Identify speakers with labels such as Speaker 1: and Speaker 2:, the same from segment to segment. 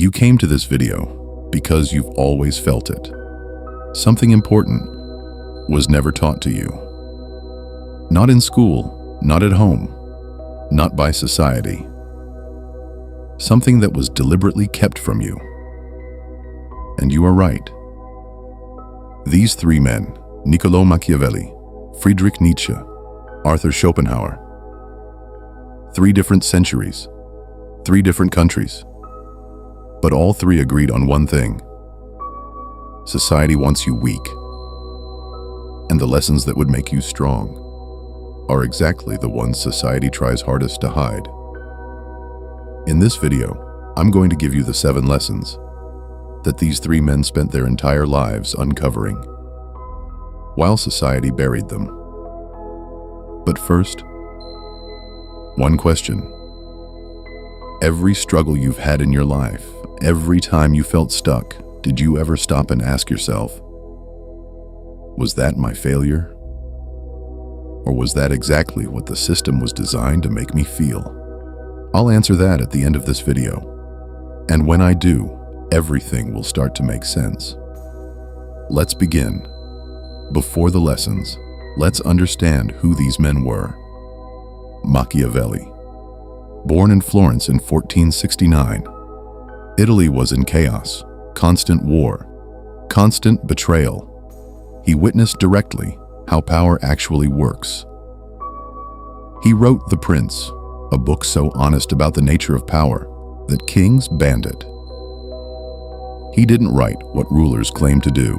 Speaker 1: You came to this video because you've always felt it. Something important was never taught to you. Not in school, not at home, not by society. Something that was deliberately kept from you. And you are right. These three men, Niccolò Machiavelli, Friedrich Nietzsche, Arthur Schopenhauer, 3 different centuries, 3 different countries. But all 3 agreed on one thing. Society wants you weak. And the lessons that would make you strong are exactly the ones society tries hardest to hide. In this video, I'm going to give you the 7 lessons that these 3 men spent their entire lives uncovering, while society buried them. But first, one question. Every struggle you've had in your life, every time you felt stuck, did you ever stop and ask yourself, was that my failure? Or was that exactly what the system was designed to make me feel? I'll answer that at the end of this video. And when I do, everything will start to make sense. Let's begin. Before the lessons, let's understand who these men were. Machiavelli. Born in Florence in 1469, Italy was in chaos, constant war, constant betrayal. He witnessed directly how power actually works. He wrote The Prince, a book so honest about the nature of power that kings banned it. He didn't write what rulers claimed to do.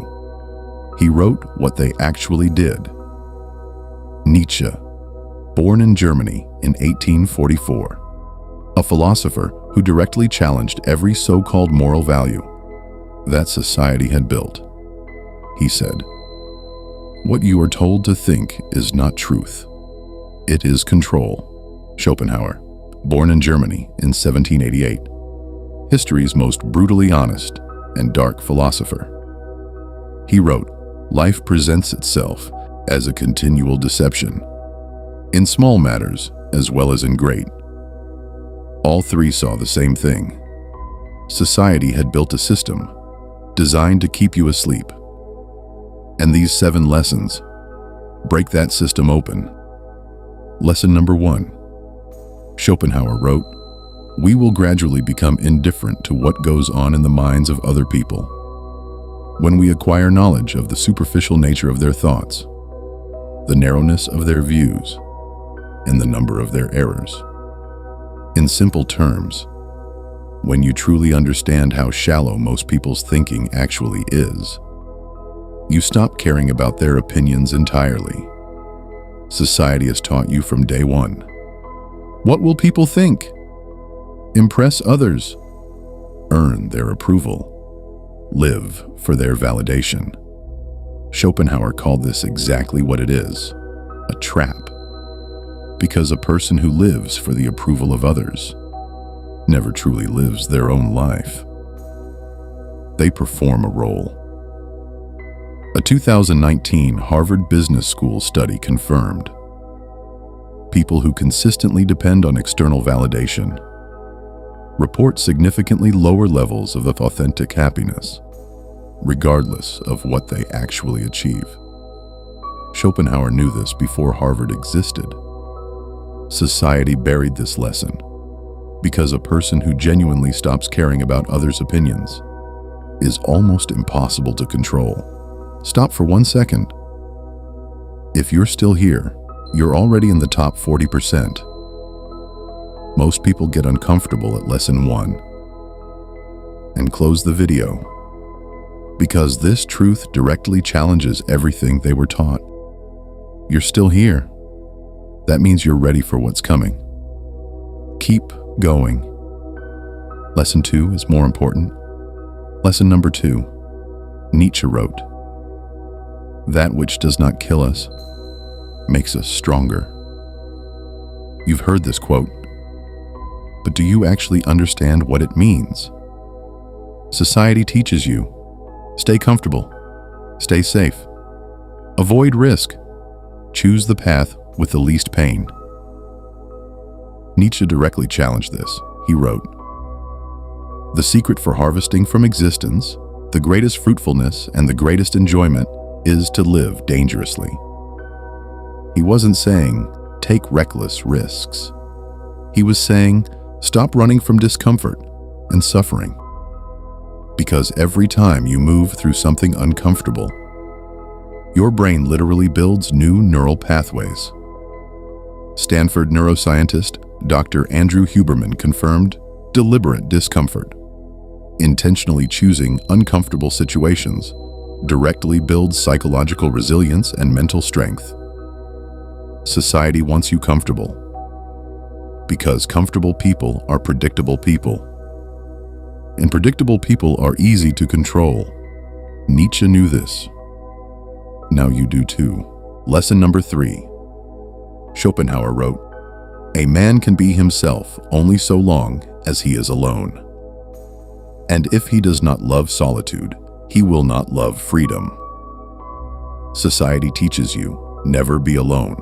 Speaker 1: He wrote what they actually did. Nietzsche, born in Germany in 1844, a philosopher who directly challenged every so-called moral value that society had built. He said, "What you are told to think is not truth. It is control." Schopenhauer, born in Germany in 1788, history's most brutally honest and dark philosopher. He wrote, "Life presents itself as a continual deception, in small matters as well as in great." All 3 saw the same thing. Society had built a system designed to keep you asleep. And these 7 lessons break that system open. Lesson number 1. Schopenhauer wrote, "We will gradually become indifferent to what goes on in the minds of other people when we acquire knowledge of the superficial nature of their thoughts, the narrowness of their views, and the number of their errors." In simple terms, when you truly understand how shallow most people's thinking actually is, you stop caring about their opinions entirely. Society has taught you from day one. What will people think? Impress others. Earn their approval. Live for their validation. Schopenhauer called this exactly what it is, a trap. Because a person who lives for the approval of others never truly lives their own life. They perform a role. A 2019 Harvard Business School study confirmed people who consistently depend on external validation report significantly lower levels of authentic happiness, regardless of what they actually achieve. Schopenhauer knew this before Harvard existed. Society buried this lesson because a person who genuinely stops caring about others' opinions is almost impossible to control. Stop for 1 second. If you're still here, you're already in the top 40%. Most people get uncomfortable at lesson 1 and close the video because this truth directly challenges everything they were taught. You're still here. That means you're ready for what's coming. Keep going. Lesson 2 is more important. Lesson number 2. Nietzsche wrote, "That which does not kill us makes us stronger." You've heard this quote, but do you actually understand what it means? Society teaches you, stay comfortable, stay safe, avoid risk, choose the path with the least pain. Nietzsche directly challenged this. He wrote, The secret for harvesting from existence, the greatest fruitfulness and the greatest enjoyment, is to live dangerously. He wasn't saying, take reckless risks. He was saying, stop running from discomfort and suffering. Because every time you move through something uncomfortable, your brain literally builds new neural pathways. Stanford neuroscientist Dr. Andrew Huberman confirmed deliberate discomfort, intentionally choosing uncomfortable situations, directly builds psychological resilience and mental strength. Society wants you comfortable, because comfortable people are predictable people. And predictable people are easy to control. Nietzsche knew this. Now you do too. Lesson number 3. Schopenhauer wrote, "A man can be himself only so long as he is alone. And if he does not love solitude, he will not love freedom." Society teaches you, never be alone.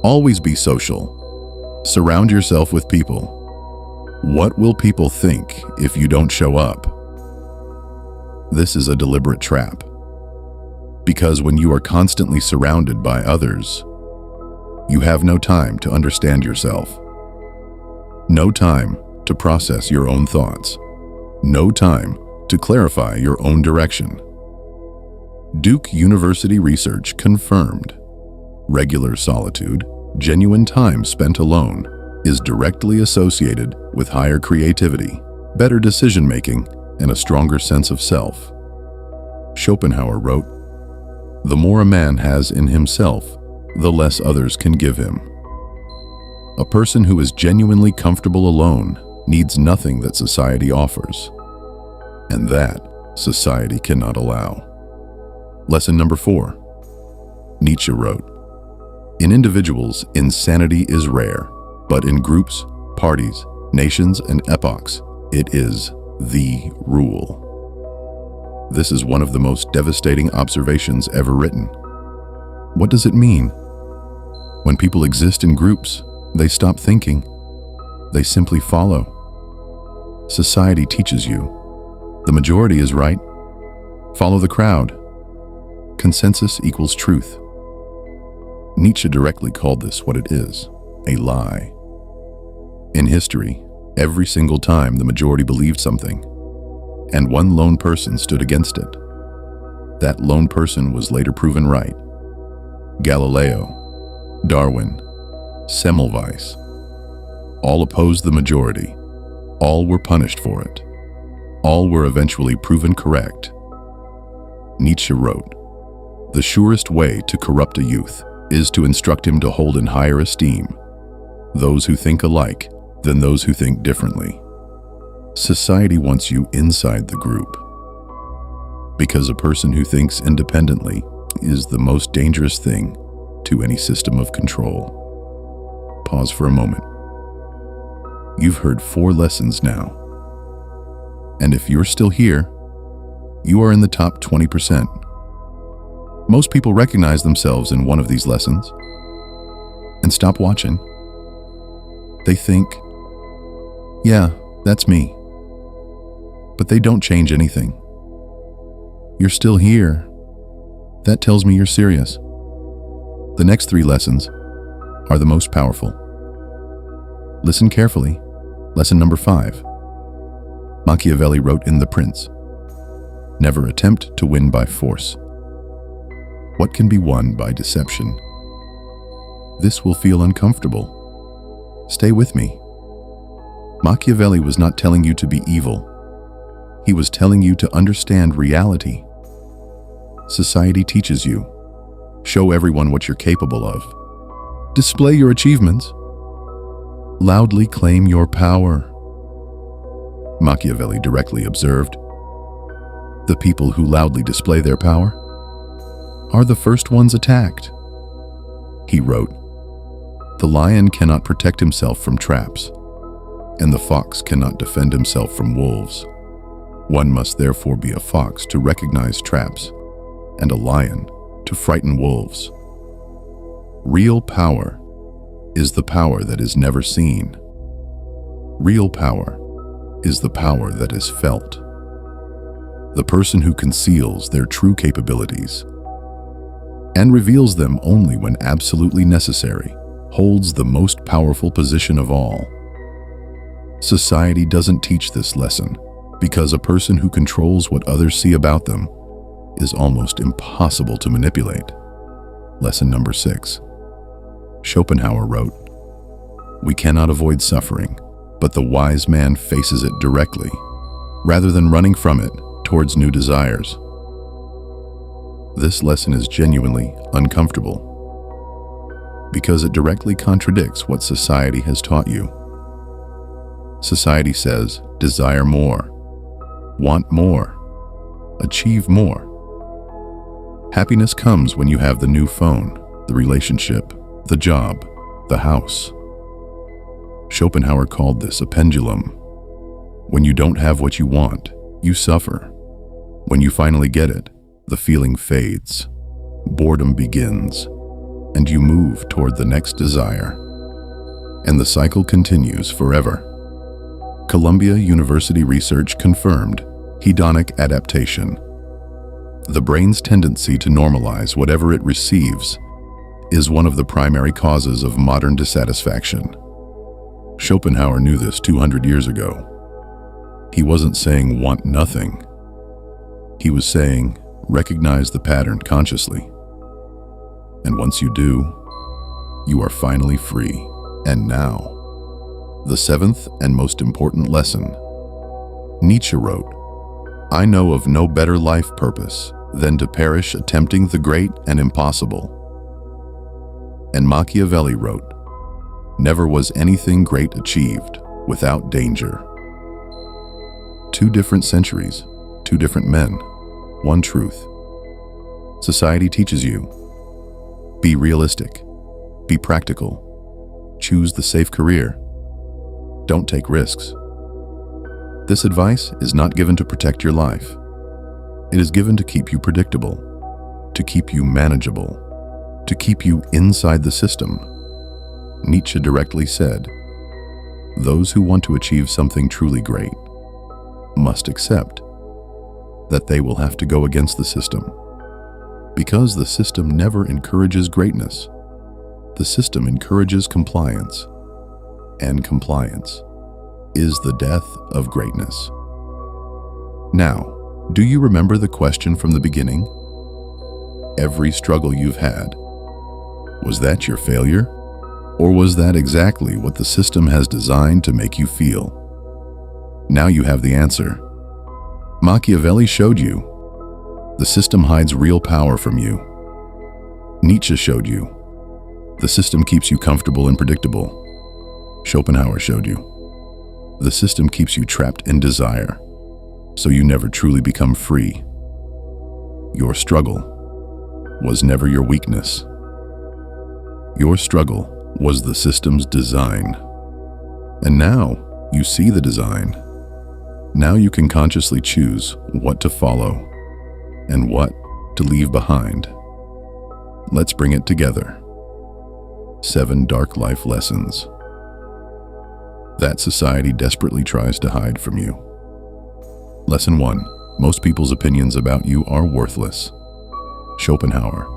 Speaker 1: Always be social. Surround yourself with people. What will people think if you don't show up? This is a deliberate trap. Because when you are constantly surrounded by others, you have no time to understand yourself. No time to process your own thoughts. No time to clarify your own direction. Duke University research confirmed regular solitude, genuine time spent alone, is directly associated with higher creativity, better decision-making, and a stronger sense of self. Schopenhauer wrote, "The more a man has in himself, the less others can give him." A person who is genuinely comfortable alone needs nothing that society offers, and that society cannot allow. Lesson number 4. Nietzsche wrote, "In individuals, insanity is rare, but in groups, parties, nations, and epochs, it is the rule." This is one of the most devastating observations ever written. What does it mean? When people exist in groups, they stop thinking. They simply follow. Society teaches you, the majority is right. Follow the crowd. Consensus equals truth. Nietzsche directly called this what it is, a lie. In history, every single time the majority believed something, and one lone person stood against it, that lone person was later proven right. Galileo, Darwin, Semmelweis, all opposed the majority. All were punished for it. All were eventually proven correct. Nietzsche wrote, "The surest way to corrupt a youth is to instruct him to hold in higher esteem those who think alike than those who think differently." Society wants you inside the group, because a person who thinks independently is the most dangerous thing to any system of control. Pause for a moment. You've heard 4 lessons now. And if you're still here, you are in the top 20%. Most people recognize themselves in one of these lessons and stop watching. They think, yeah, that's me. But they don't change anything. You're still here. That tells me you're serious. The next 3 lessons are the most powerful. Listen carefully. Lesson number 5. Machiavelli wrote in The Prince, "Never attempt to win by force. What can be won by deception?" This will feel uncomfortable. Stay with me. Machiavelli was not telling you to be evil. He was telling you to understand reality. Society teaches you. Show everyone what you're capable of. Display your achievements. Loudly claim your power. Machiavelli directly observed, "The people who loudly display their power are the first ones attacked." He wrote, "The lion cannot protect himself from traps, and the fox cannot defend himself from wolves. One must therefore be a fox to recognize traps, and a lion to frighten wolves." Real power is the power that is never seen. Real power is the power that is felt. The person who conceals their true capabilities and reveals them only when absolutely necessary holds the most powerful position of all. Society doesn't teach this lesson because a person who controls what others see about them is almost impossible to manipulate. Lesson number 6. Schopenhauer wrote, "We cannot avoid suffering, but the wise man faces it directly, rather than running from it towards new desires." This lesson is genuinely uncomfortable because it directly contradicts what society has taught you. Society says, desire more, want more, achieve more. Happiness comes when you have the new phone, the relationship, the job, the house. Schopenhauer called this a pendulum. When you don't have what you want, you suffer. When you finally get it, the feeling fades, boredom begins, and you move toward the next desire. And the cycle continues forever. Columbia University research confirmed hedonic adaptation. The brain's tendency to normalize whatever it receives is one of the primary causes of modern dissatisfaction. Schopenhauer knew this 200 years ago. He wasn't saying want nothing. He was saying recognize the pattern consciously. And once you do, you are finally free. And now, the 7th and most important lesson. Nietzsche wrote, "I know of no better life purpose than to perish attempting the great and impossible." And Machiavelli wrote, "Never was anything great achieved without danger." 2 different centuries, 2 different men, 1 truth. Society teaches you, be realistic, be practical, choose the safe career, don't take risks. This advice is not given to protect your life. It is given to keep you predictable, to keep you manageable, to keep you inside the system. Nietzsche directly said, "Those who want to achieve something truly great must accept that they will have to go against the system, because the system never encourages greatness. The system encourages compliance, and compliance is the death of greatness." Now, do you remember the question from the beginning? Every struggle you've had, was that your failure? Or was that exactly what the system has designed to make you feel? Now you have the answer. Machiavelli showed you. The system hides real power from you. Nietzsche showed you. The system keeps you comfortable and predictable. Schopenhauer showed you. The system keeps you trapped in desire, so you never truly become free. Your struggle was never your weakness. Your struggle was the system's design. And now you see the design. Now you can consciously choose what to follow and what to leave behind. Let's bring it together. 7 dark life lessons that society desperately tries to hide from you. Lesson 1. Most people's opinions about you are worthless. Schopenhauer.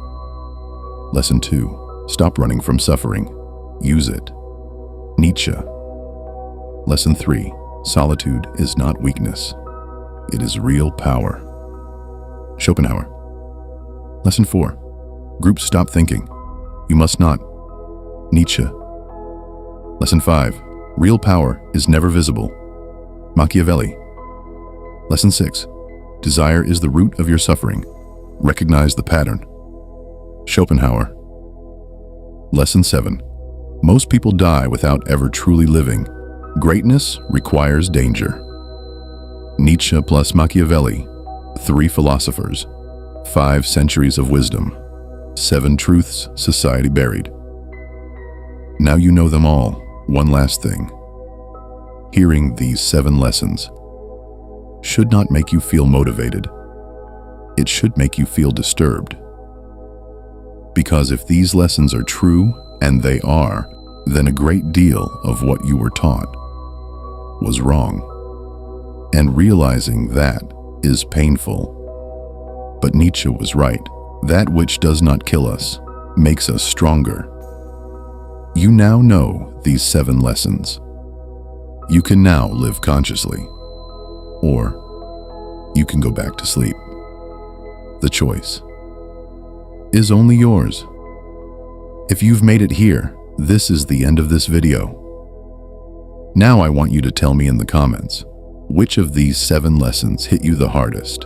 Speaker 1: Lesson 2. Stop running from suffering. Use it. Nietzsche. Lesson 3. Solitude is not weakness. It is real power. Schopenhauer. Lesson 4. Groups stop thinking. You must not. Nietzsche. Lesson 5. Real power is never visible. Machiavelli. Lesson 6. Desire is the root of your suffering. Recognize the pattern. Schopenhauer. Lesson 7. Most people die without ever truly living. Greatness requires danger. Nietzsche plus Machiavelli. 3 philosophers. 5 centuries of wisdom. 7 truths society buried. Now you know them all. One last thing. Hearing these 7 lessons should not make you feel motivated. It should make you feel disturbed. Because if these lessons are true, and they are, then a great deal of what you were taught was wrong. And realizing that is painful. But Nietzsche was right. That which does not kill us makes us stronger. You now know these 7 lessons. You can now live consciously, or you can go back to sleep. The choice is only yours. If you've made it here, this is the end of this video. Now I want you to tell me in the comments, which of these 7 lessons hit you the hardest?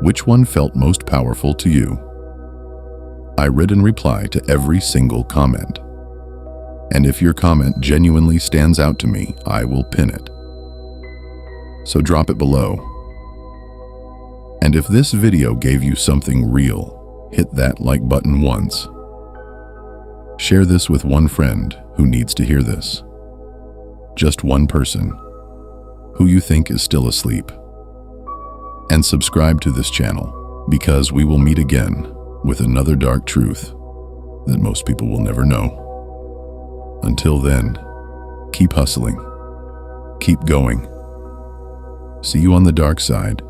Speaker 1: Which one felt most powerful to you? I read and reply to every single comment. And if your comment genuinely stands out to me, I will pin it. So drop it below. And if this video gave you something real, hit that like button once. Share this with one friend who needs to hear this. Just one person who you think is still asleep. And subscribe to this channel, because we will meet again with another dark truth that most people will never know. Until then, keep hustling, keep going. See you on the dark side.